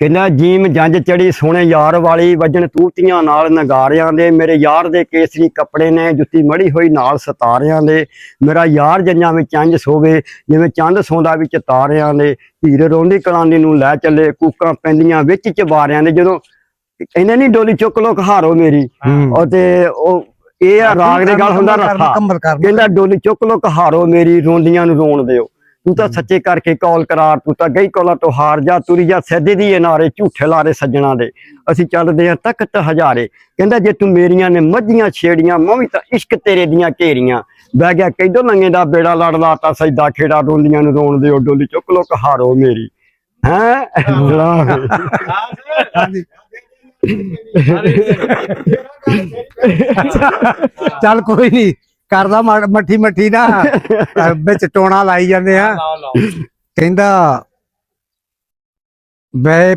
ਕਹਿੰਦਾ ਜੀਮ ਜੰਜ ਚੜੀ ਸੋਹਣੇ ਯਾਰ ਵਾਲੀ ਵੱਜਣ ਤੂਤੀਆਂ ਨਾਲ ਨਗਾਰਿਆਂ ਦੇ, ਮੇਰੇ ਯਾਰ ਦੇ ਕੇਸਰੀ ਕੱਪੜੇ ਨੇ ਜੁੱਤੀ ਮੜੀ ਹੋਈ ਨਾਲ ਸਤਾਰਿਆਂ ਦੇ, ਮੇਰਾ ਯਾਰ ਜੰਜਾਂ ਵਿੱਚ ਚੰਜ ਸੋਵੇ ਜਿਵੇਂ ਚੰਦ ਸੌਂਦਾ ਵਿੱਚ ਤਾਰਿਆਂ ਦੇ, ਹੀਰ ਰੋਂਦੀ ਕਲਾਂਦੀ ਨੂੰ ਲੈ ਚੱਲੇ ਕੂਕਾਂ ਪੈਂਦੀਆਂ ਵਿੱਚ ਚਬਾਰਿਆਂ ਦੇ। ਜਦੋਂ ਕਹਿੰਦੇ ਨਹੀਂ ਡੋਲੀ ਚੁੱਕ ਲੋ ਕਹਾਰੋ ਮੇਰੀ, ਤੇ ਉਹ ਇਹ ਆ ਰਾਗ ਦੇ ਗੱਲ ਹੁੰਦਾ ਰੱਥਾ, ਕਹਿੰਦਾ ਡੋਲੀ ਚੁੱਕ ਲੋ ਕਹਾਰੋ ਮੇਰੀ ਰੋਂਦੀਆਂ ਨੂੰ ਰੋਣ ਦਿਓ, ਤੂੰ ਤਾਂ ਸੱਚੇ ਕਰਕੇ ਕੌਲ ਕਰਾਰ, ਤੂੰ ਤਾਂ ਗਈ ਕੋਲਾ ਤੋਂ ਹਾਰ ਜਾ, ਤੁਰੀ ਜਾ ਸੈਦੇ ਦੀ ਨਾਰੇ ਝੂਠੇ ਲਾਰੇ ਸੱਜਣਾ ਦੇ, ਅਸੀਂ ਚੱਲਦੇ ਆ ਤਖਤ ਹਜ਼ਾਰੇ। ਕਹਿੰਦਾ ਜੇ ਤੂੰ ਮੇਰੀਆਂ ਨੇ ਮੱਝੀਆਂ ਛੇੜੀਆਂ ਮੈਂ ਵੀ ਤਾਂ ਇਸ਼ਕ ਤੇਰੇ ਦੀਆਂ ਘੇਰੀਆਂ, ਬਹਿ ਗਿਆ ਕਿਦੋਂ ਲੰਗੇ ਦਾ ਬੇੜਾ ਲੜ ਲਾਤਾ ਸਜਦਾ ਖੇੜਾ, ਰੋਂਦੀਆਂ ਨੂੰ ਰੋਣ ਦਿਓ ਡੋਲੀ ਚੁੱਕ ਲੋ ਕਹਾਰੋ ਮੇਰੀ। ਹੈਂ ਚੱਲ ਕੋਈ ਨੀ ਕਰਦਾ ਮੱਠੀ ਮੱਠੀ ਨਾ ਵਿੱਚ ਟੋਣਾ ਲਾਈ ਜਾਂਦੇ ਆ। ਕਹਿੰਦਾ ਮੈਂ